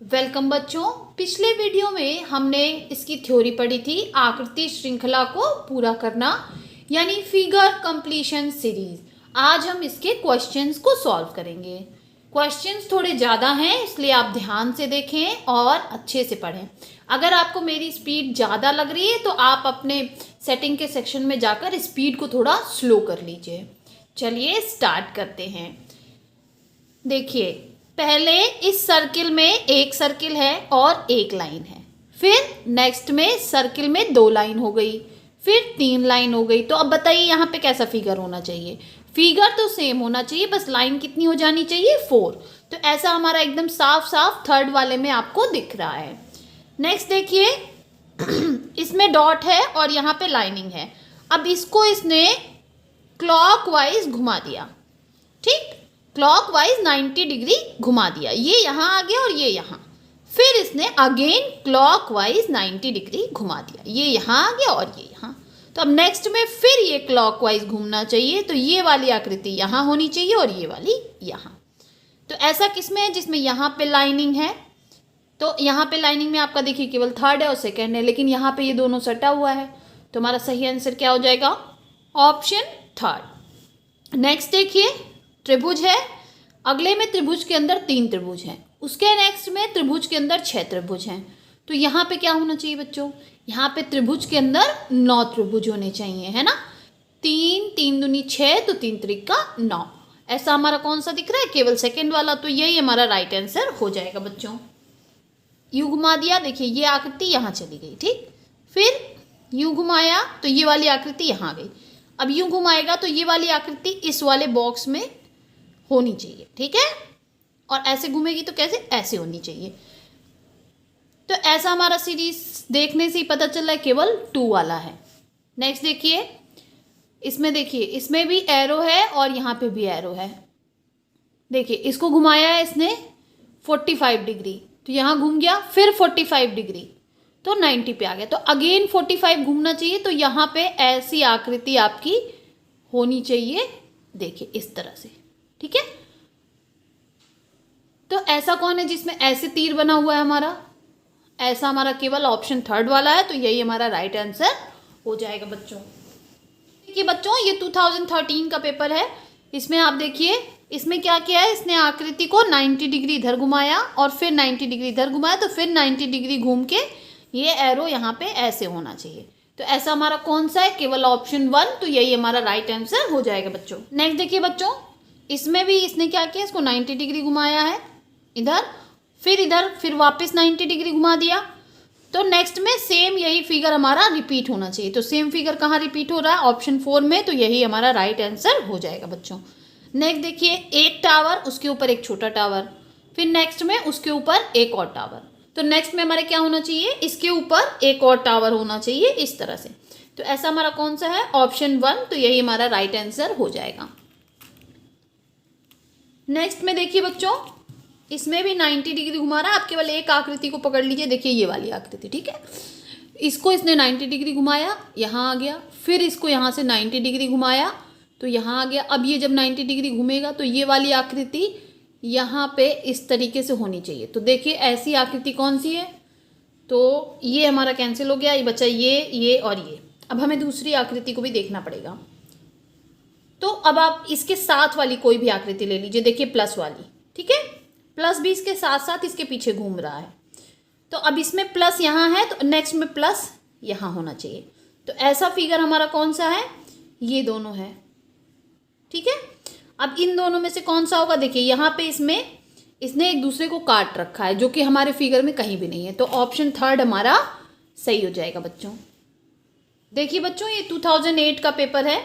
Welcome बच्चों। पिछले video में हमने इसकी थ्योरी पढ़ी थी, आकृति श्रृंखला को पूरा करना यानी फिगर कंप्लीशन सीरीज। आज हम इसके क्वेश्चंस को सॉल्व करेंगे। क्वेश्चंस थोड़े ज़्यादा हैं, इसलिए आप ध्यान से देखें और अच्छे से पढ़ें। अगर आपको मेरी स्पीड ज़्यादा लग रही है तो आप अपने सेटिंग के सेक्शन में जाकर स्पीड को थोड़ा स्लो कर लीजिए। चलिए स्टार्ट करते हैं। देखिए, पहले इस सर्किल में एक सर्किल है और एक लाइन है, फिर नेक्स्ट में सर्किल में 2 लाइन हो गई, फिर 3 लाइन हो गई। तो अब बताइए यहाँ पे कैसा फिगर होना चाहिए? फिगर तो सेम होना चाहिए, बस लाइन कितनी हो जानी चाहिए? 4। तो ऐसा हमारा एकदम साफ साफ थर्ड वाले में आपको दिख रहा है। नेक्स्ट देखिए, इसमें डॉट है और यहाँ पे लाइनिंग है। अब इसको इसने क्लॉकवाइज घुमा दिया, ठीक, क्लॉकवाइज 90 डिग्री घुमा दिया। ये यहाँ आ गया और ये यहाँ। फिर इसने अगेन क्लॉकवाइज 90 डिग्री घुमा दिया, ये यहाँ आ गया और ये यहाँ। तो अब नेक्स्ट में फिर ये क्लॉकवाइज घूमना चाहिए, तो ये वाली आकृति यहाँ होनी चाहिए और ये वाली यहाँ। तो ऐसा किसमें है? जिसमें यहाँ पे लाइनिंग है। तो यहाँ पे लाइनिंग में आपका देखिए केवल थर्ड है और सेकेंड है, लेकिन यहाँ पे ये दोनों सटा हुआ है। तो हमारा सही आंसर क्या हो जाएगा? Option third. नेक्स्ट देखिए, त्रिभुज है, अगले में त्रिभुज के अंदर 3 त्रिभुज हैं, उसके नेक्स्ट में त्रिभुज के अंदर 6 त्रिभुज हैं। तो यहाँ पे क्या होना चाहिए बच्चों? यहाँ पे त्रिभुज के अंदर 9 त्रिभुज होने चाहिए, है ना। 3 3 दूनी 6, तो 3 त्रिक 9। ऐसा हमारा कौन सा दिख रहा है? केवल सेकेंड वाला। तो यही हमारा राइट आंसर हो जाएगा बच्चों। यूँ घुमा दिया, देखिए ये आकृति यहाँ चली गई, ठीक। फिर यूँ घुमाया तो ये वाली आकृति यहाँ गई। अब यूँ घुमाएगा तो ये वाली आकृति इस वाले बॉक्स में होनी चाहिए, ठीक है। और ऐसे घूमेगी तो कैसे? ऐसे होनी चाहिए। तो ऐसा हमारा सीरीज देखने से ही पता चल रहा है केवल 2 वाला है। नेक्स्ट देखिए, इसमें देखिए, इसमें भी एरो है और यहाँ पे भी एरो है। देखिए इसको घुमाया है इसने 45 डिग्री, तो यहाँ घूम गया, फिर 45 डिग्री तो 90 पे आ गया। तो अगेन 45 घूमना चाहिए, तो यहाँ पे ऐसी आकृति आपकी होनी चाहिए, देखिए इस तरह से, ठीक है। तो ऐसा कौन है जिसमें ऐसे तीर बना हुआ है? हमारा ऐसा हमारा केवल ऑप्शन थर्ड वाला है। तो यही हमारा राइट आंसर हो जाएगा बच्चों। देखिए बच्चों, ये 2013 का पेपर है। इसमें आप देखिए, इसमें क्या किया है, इसने आकृति को 90 डिग्री इधर घुमाया और फिर 90 डिग्री इधर घुमाया, तो फिर 90 डिग्री घूम के ये एरो यहाँ पे ऐसे होना चाहिए। तो ऐसा हमारा कौन सा है? केवल ऑप्शन 1। तो यही हमारा राइट आंसर हो जाएगा बच्चों। नेक्स्ट देखिए बच्चों, इसमें भी इसने क्या किया, इसको 90 डिग्री घुमाया है इधर, फिर वापस 90 डिग्री घुमा दिया। तो नेक्स्ट में सेम यही फिगर हमारा रिपीट होना चाहिए। तो सेम फिगर कहाँ रिपीट हो रहा है? ऑप्शन 4 में। तो यही हमारा राइट आंसर हो जाएगा बच्चों। नेक्स्ट देखिए, एक टावर, उसके ऊपर एक छोटा टावर, फिर नेक्स्ट में उसके ऊपर एक और टावर। तो नेक्स्ट में हमारे क्या होना चाहिए? इसके ऊपर एक और टावर होना चाहिए, इस तरह से। तो ऐसा हमारा कौन सा है? ऑप्शन 1। तो यही हमारा राइट आंसर हो जाएगा। नेक्स्ट में देखिए बच्चों, इसमें भी 90 डिग्री घुमा रहा है। आप केवल एक आकृति को पकड़ लीजिए, देखिए ये वाली आकृति, ठीक है। इसको इसने 90 डिग्री घुमाया, यहाँ आ गया, फिर इसको यहाँ से 90 डिग्री घुमाया तो यहाँ आ गया। अब ये जब 90 डिग्री घूमेगा तो ये वाली आकृति यहाँ पे इस तरीके से होनी चाहिए। तो देखिए ऐसी आकृति कौन सी है? तो ये हमारा कैंसिल हो गया, ये बचा ये और ये। अब हमें दूसरी आकृति को भी देखना पड़ेगा। तो अब आप इसके साथ वाली कोई भी आकृति ले लीजिए, देखिए प्लस वाली, ठीक है। प्लस भी इसके साथ साथ इसके पीछे घूम रहा है। तो अब इसमें प्लस यहाँ है, तो नेक्स्ट में प्लस यहाँ होना चाहिए। तो ऐसा फिगर हमारा कौन सा है? ये दोनों है, ठीक है। अब इन दोनों में से कौन सा होगा? देखिए यहाँ पे इसने एक दूसरे को काट रखा है, जो कि हमारे फिगर में कहीं भी नहीं है। तो ऑप्शन थर्ड हमारा सही हो जाएगा बच्चों। देखिए बच्चों, ये 2008 का पेपर है।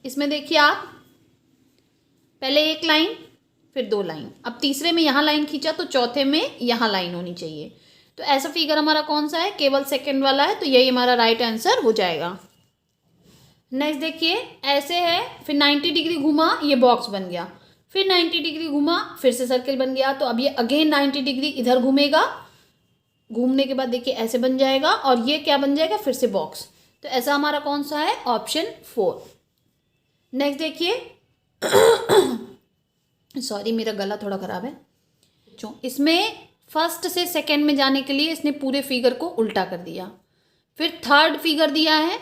इसमें देखिए आप, पहले एक लाइन, फिर 2 लाइन, अब तीसरे में यहाँ लाइन खींचा तो चौथे में यहाँ लाइन होनी चाहिए। तो ऐसा फिगर हमारा कौन सा है? केवल सेकंड वाला है। तो यही हमारा राइट आंसर हो जाएगा। नेक्स्ट देखिए, ऐसे है, फिर 90 डिग्री घुमा, ये बॉक्स बन गया, फिर 90 डिग्री घुमा, फिर से सर्किल बन गया। तो अब ये अगेन 90 डिग्री इधर घूमेगा, घूमने के बाद देखिए ऐसे बन जाएगा और ये क्या बन जाएगा? फिर से बॉक्स। तो ऐसा हमारा कौन सा है? ऑप्शन 4। नेक्स्ट देखिए, सॉरी मेरा गला थोड़ा ख़राब है। इसमें फर्स्ट से सेकंड में जाने के लिए इसने पूरे फिगर को उल्टा कर दिया। फिर थर्ड फिगर दिया है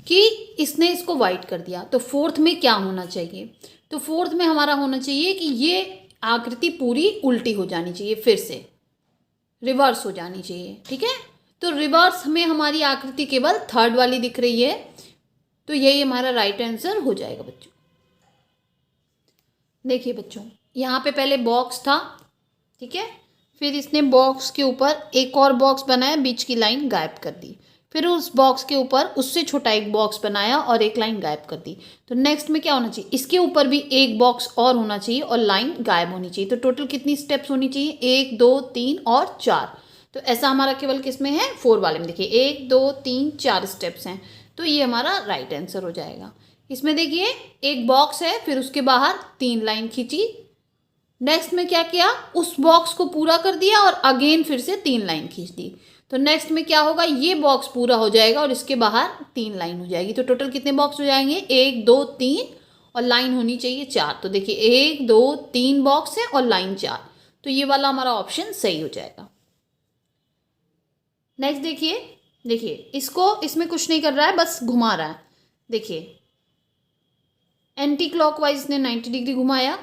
कि इसने इसको वाइट कर दिया। तो फोर्थ में क्या होना चाहिए? तो फोर्थ में हमारा होना चाहिए कि ये आकृति पूरी उल्टी हो जानी चाहिए, फिर से रिवर्स हो जानी चाहिए। ठीक है, तो रिवर्स में हमारी आकृति केवल थर्ड वाली दिख रही है, तो यही हमारा राइट आंसर हो जाएगा बच्चों। देखिए बच्चों, यहाँ पे पहले बॉक्स था, ठीक है, फिर इसने बॉक्स के ऊपर एक और बॉक्स बनाया, बीच की लाइन गायब कर दी। फिर उस बॉक्स के ऊपर उससे छोटा एक बॉक्स बनाया और एक लाइन गायब कर दी। तो नेक्स्ट में क्या होना चाहिए? इसके ऊपर भी एक बॉक्स और होना चाहिए और लाइन गायब होनी चाहिए। तो टोटल कितनी स्टेप्स होनी चाहिए? 1 2 3 और 4। तो ऐसा हमारा केवल किस में है? 4 वाले में। देखिए 1 2 3 4 स्टेप्स हैं, तो ये हमारा राइट आंसर हो जाएगा। इसमें देखिए एक बॉक्स है, फिर उसके बाहर 3 लाइन खींची। नेक्स्ट में क्या किया? उस बॉक्स को पूरा कर दिया और अगेन फिर से 3 लाइन खींच दी। तो नेक्स्ट में क्या होगा? ये बॉक्स पूरा हो जाएगा और इसके बाहर 3 लाइन हो जाएगी। तो टोटल कितने बॉक्स हो जाएंगे? 1 2 3 और लाइन होनी चाहिए 4। तो देखिए 1 2 3 बॉक्स है और लाइन 4, तो ये वाला हमारा ऑप्शन सही हो जाएगा। नेक्स्ट देखिए इसको, इसमें कुछ नहीं कर रहा है, बस घुमा रहा है। देखिए एंटी क्लॉकवाइज इसने 90 डिग्री घुमाया,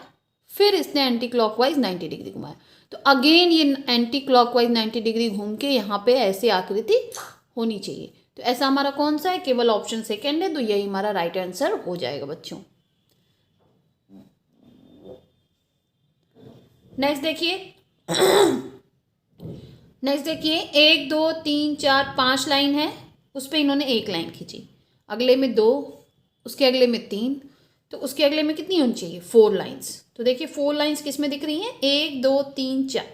फिर इसने एंटी क्लॉकवाइज 90 डिग्री घुमाया। तो अगेन ये एंटी क्लॉकवाइज 90 डिग्री घूम के यहाँ पे ऐसे आकृति होनी चाहिए। तो ऐसा हमारा कौन सा है? केवल ऑप्शन सेकेंड है, तो यही हमारा राइट आंसर हो जाएगा बच्चों। नेक्स्ट देखिए 1 2 3 4 5 लाइन है, उस पर इन्होंने एक लाइन खींची, अगले में 2, उसके अगले में 3, तो उसके अगले में कितनी होनी चाहिए? 4 लाइन्स। तो देखिए 4 लाइन्स किस में दिख रही हैं? 1 2 3 4।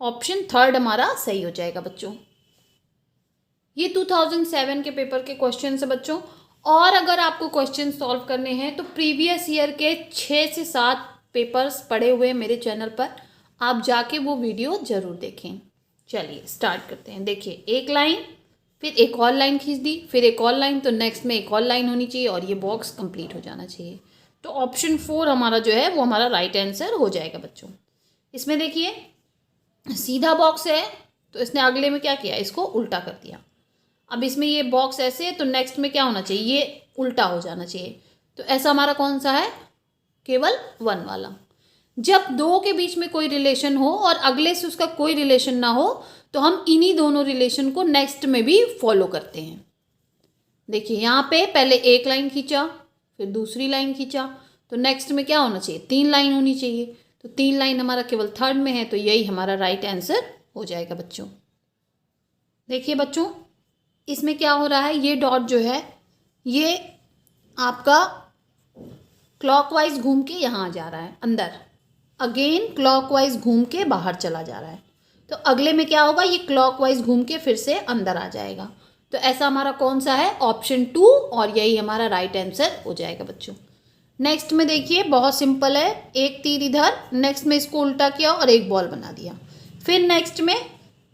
ऑप्शन थर्ड हमारा सही हो जाएगा बच्चों। ये 2007 के पेपर के क्वेश्चन है बच्चों। और अगर आपको क्वेश्चन सॉल्व करने हैं तो प्रीवियस ईयर के 6 से 7 पेपर्स पड़े हुए मेरे चैनल पर, आप जाके वो वीडियो ज़रूर देखें। चलिए स्टार्ट करते हैं। देखिए एक लाइन, फिर एक और लाइन खींच दी, फिर एक और लाइन, तो नेक्स्ट में एक और लाइन होनी चाहिए और ये बॉक्स कंप्लीट हो जाना चाहिए। तो ऑप्शन 4 हमारा जो है वो हमारा राइट आंसर हो जाएगा बच्चों। इसमें देखिए सीधा बॉक्स है, तो इसने अगले में क्या किया? इसको उल्टा कर दिया। अब इसमें ये बॉक्स ऐसे है, तो नेक्स्ट में क्या होना चाहिए? ये उल्टा हो जाना चाहिए। तो ऐसा हमारा कौन सा है? केवल 1 वाला। जब 2 के बीच में कोई रिलेशन हो और अगले से उसका कोई रिलेशन ना हो, तो हम इन्हीं दोनों रिलेशन को नेक्स्ट में भी फॉलो करते हैं। देखिए यहाँ पे पहले एक लाइन खींचा, फिर दूसरी लाइन खींचा, तो नेक्स्ट में क्या होना चाहिए? 3 लाइन होनी चाहिए। तो 3 लाइन हमारा केवल थर्ड में है, तो यही हमारा राइट आंसर हो जाएगा बच्चों। देखिए बच्चों इसमें क्या हो रहा है? ये डॉट जो है ये आपका क्लॉकवाइज घूम के यहाँ जा रहा है अंदर, अगेन क्लॉकवाइज घूम के बाहर चला जा रहा है। तो अगले में क्या होगा? ये क्लॉकवाइज घूम के फिर से अंदर आ जाएगा। तो ऐसा हमारा कौन सा है? ऑप्शन 2, और यही हमारा राइट आंसर हो जाएगा बच्चों। नेक्स्ट में देखिए बहुत सिंपल है, एक तीर इधर, नेक्स्ट में इसको उल्टा किया और एक बॉल बना दिया। फिर नेक्स्ट में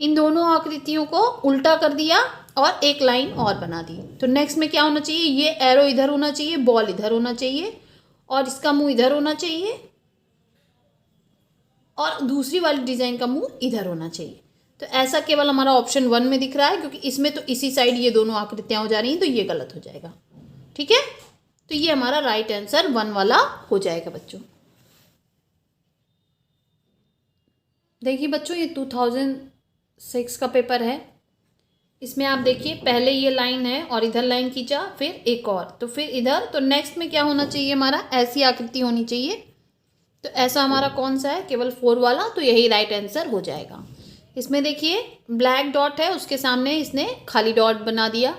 इन दोनों आकृतियों को उल्टा कर दिया और एक लाइन और बना दी। तो नेक्स्ट में क्या होना चाहिए? ये एरो इधर होना चाहिए, बॉल इधर होना चाहिए और इसका मुंह इधर होना चाहिए और दूसरी वाली डिज़ाइन का मुंह इधर होना चाहिए। तो ऐसा केवल हमारा ऑप्शन 1 में दिख रहा है, क्योंकि इसमें तो इसी साइड ये दोनों आकृतियाँ हो जा रही हैं, तो ये गलत हो जाएगा। ठीक है, तो ये हमारा राइट आंसर 1 वाला हो जाएगा बच्चों। देखिए बच्चों ये 2006 का पेपर है। इसमें आप देखिए पहले ये लाइन है और इधर लाइन खींचा, फिर एक और, तो फिर इधर, तो नेक्स्ट में क्या होना चाहिए? हमारा ऐसी आकृति होनी चाहिए। तो ऐसा हमारा कौन सा है? केवल 4 वाला, तो यही राइट आंसर हो जाएगा। इसमें देखिए ब्लैक डॉट है, उसके सामने इसने खाली डॉट बना दिया,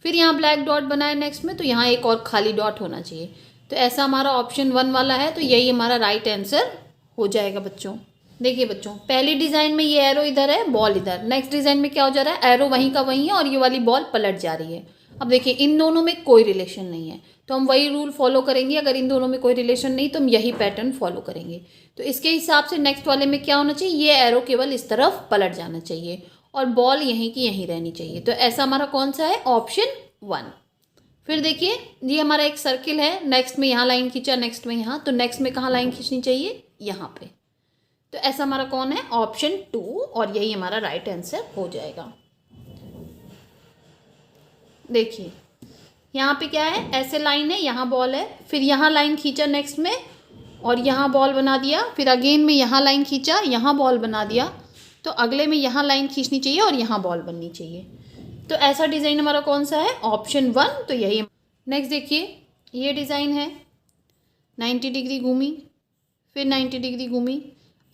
फिर यहाँ ब्लैक डॉट बनाया नेक्स्ट में, तो यहाँ एक और खाली डॉट होना चाहिए। तो ऐसा हमारा ऑप्शन 1 वाला है, तो यही हमारा राइट आंसर हो जाएगा बच्चों। देखिए बच्चों पहली डिज़ाइन में ये एरो इधर है, बॉल इधर, नेक्स्ट डिज़ाइन में क्या हो जा रहा है? एरो वहीं का वहीं है और ये वाली बॉल पलट जा रही है। अब देखिए इन दोनों में कोई रिलेशन नहीं है, तो हम वही रूल फॉलो करेंगे। अगर इन दोनों में कोई रिलेशन नहीं तो हम यही पैटर्न फॉलो करेंगे। तो इसके हिसाब से नेक्स्ट वाले में क्या होना चाहिए? ये एरो केवल इस तरफ पलट जाना चाहिए और बॉल यहीं की यहीं रहनी चाहिए। तो ऐसा हमारा कौन सा है? ऑप्शन 1। फिर देखिए ये हमारा एक सर्किल है, नेक्स्ट में यहाँ लाइन खींचा, नेक्स्ट में यहाँ, तो नेक्स्ट में कहाँ लाइन खींचनी चाहिए? यहाँ पे। तो ऐसा हमारा कौन है, ऑप्शन 2, और यही हमारा राइट आंसर हो जाएगा। देखिए यहाँ पे क्या है, ऐसे लाइन है, यहाँ बॉल है, फिर यहाँ लाइन खींचा नेक्स्ट में और यहाँ बॉल बना दिया, फिर अगेन में यहाँ लाइन खींचा, यहाँ बॉल बना दिया, तो अगले में यहाँ लाइन खींचनी चाहिए और यहाँ बॉल बननी चाहिए। तो ऐसा डिज़ाइन हमारा कौन सा है, ऑप्शन 1, तो यही। नेक्स्ट देखिए ये डिज़ाइन है, 90 डिग्री घूमी, फिर 90 डिग्री घूमी,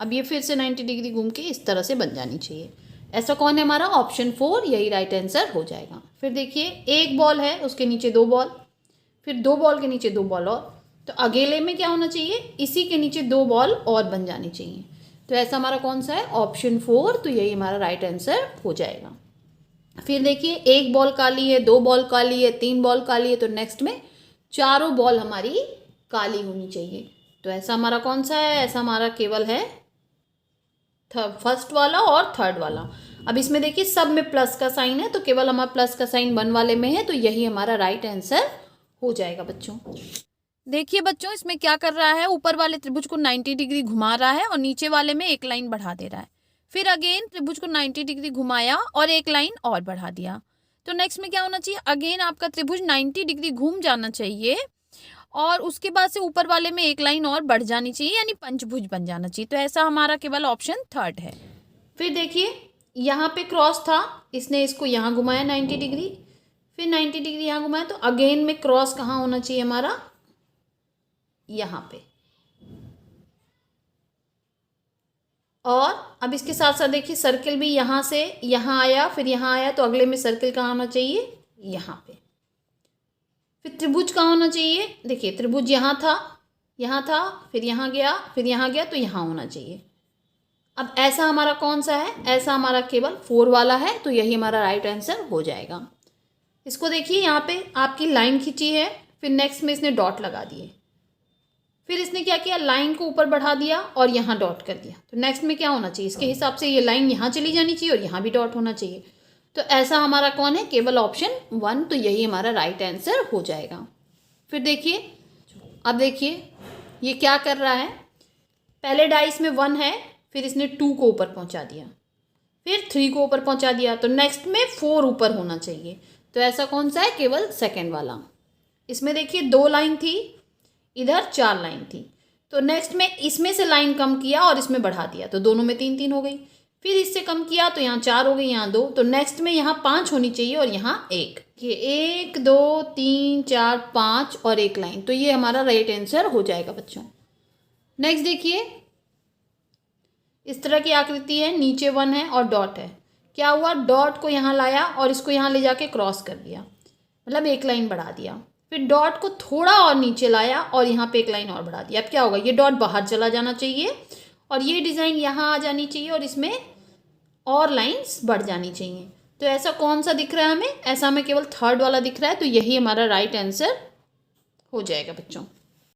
अब ये फिर से 90 डिग्री घूम के इस तरह से बन जानी चाहिए। ऐसा कौन है हमारा, ऑप्शन 4, यही राइट आंसर हो जाएगा। फिर देखिए एक बॉल है, उसके नीचे 2 बॉल, फिर 2 बॉल के नीचे 2 बॉल और, तो अगले में क्या होना चाहिए, इसी के नीचे 2 बॉल और बन जानी चाहिए। तो ऐसा हमारा कौन सा है, ऑप्शन 4, तो यही हमारा राइट आंसर हो जाएगा। फिर देखिए एक बॉल काली है, 2 बॉल काली है, 3 बॉल काली है, तो नेक्स्ट में चारों बॉल हमारी काली होनी चाहिए। तो ऐसा हमारा कौन सा है, ऐसा हमारा केवल है फर्स्ट वाला और थर्ड वाला। अब इसमें देखिए सब में प्लस का साइन है, तो केवल हमारा प्लस का साइन 1 वाले में है, तो यही हमारा राइट आंसर हो जाएगा बच्चों। देखिए बच्चों इसमें क्या कर रहा है, ऊपर वाले त्रिभुज को 90 डिग्री घुमा रहा है और नीचे वाले में एक लाइन बढ़ा दे रहा है। फिर अगेन त्रिभुज को 90 डिग्री घुमाया और एक लाइन और बढ़ा दिया। तो नेक्स्ट में क्या होना चाहिए, अगेन आपका त्रिभुज 90 डिग्री घूम जाना चाहिए और उसके बाद से ऊपर वाले में एक लाइन और बढ़ जानी चाहिए, यानी पंचभुज बन जाना चाहिए। तो ऐसा हमारा केवल ऑप्शन 3 है। फिर देखिए यहाँ पे क्रॉस था, इसने इसको यहाँ घुमाया 90 डिग्री, फिर 90 डिग्री यहाँ घुमाया, तो अगेन में क्रॉस कहाँ होना चाहिए हमारा, यहाँ पे। और अब इसके साथ साथ देखिए सर्किल भी यहाँ से यहाँ आया, फिर यहाँ आया, तो अगले में सर्किल कहाँ होना चाहिए, यहाँ पे। फिर त्रिभुज कहाँ होना चाहिए, देखिए त्रिभुज यहाँ था, फिर यहाँ गया, तो यहाँ होना चाहिए। अब ऐसा हमारा कौन सा है, ऐसा हमारा केवल 4 वाला है, तो यही हमारा राइट आंसर हो जाएगा। इसको देखिए यहाँ पे आपकी लाइन खींची है, फिर नेक्स्ट में इसने डॉट लगा दिए, फिर इसने क्या किया, लाइन को ऊपर बढ़ा दिया और यहाँ डॉट कर दिया। तो नेक्स्ट में क्या होना चाहिए, इसके हिसाब से ये लाइन यहाँ चली जानी चाहिए और यहाँ भी डॉट होना चाहिए। तो ऐसा हमारा कौन है, केवल ऑप्शन 1, तो यही हमारा राइट आंसर हो जाएगा। फिर देखिए अब देखिए ये क्या कर रहा है, पहले डाइस में 1 है, फिर इसने 2 को ऊपर पहुँचा दिया, फिर 3 को ऊपर पहुँचा दिया, तो नेक्स्ट में 4 ऊपर होना चाहिए। तो ऐसा कौन सा है, केवल सेकेंड वाला। इसमें देखिए 2 लाइन थी, इधर 4 लाइन थी, तो नेक्स्ट में इसमें से लाइन कम किया और इसमें बढ़ा दिया, तो दोनों में 3 3 हो गई। फिर इससे कम किया तो यहाँ 4 हो गई, यहाँ 2, तो नेक्स्ट में यहाँ 5 होनी चाहिए और यहाँ 1। ये 1 2 3 4 5 और 1 लाइन, तो ये हमारा राइट आंसर हो जाएगा बच्चों। नेक्स्ट देखिए इस तरह की आकृति है, नीचे 1 है और डॉट है। क्या हुआ, डॉट को यहाँ लाया और इसको यहाँ ले जाके क्रॉस कर दिया, मतलब 1 लाइन बढ़ा दिया। फिर डॉट को थोड़ा और नीचे लाया और यहाँ पे 1 लाइन और बढ़ा दिया। अब क्या होगा, ये डॉट बाहर चला जाना चाहिए और ये डिज़ाइन यहाँ आ जानी चाहिए और इसमें और लाइंस बढ़ जानी चाहिए। तो ऐसा कौन सा दिख रहा है हमें, ऐसा हमें केवल 3rd वाला दिख रहा है, तो यही हमारा राइट आंसर हो जाएगा बच्चों।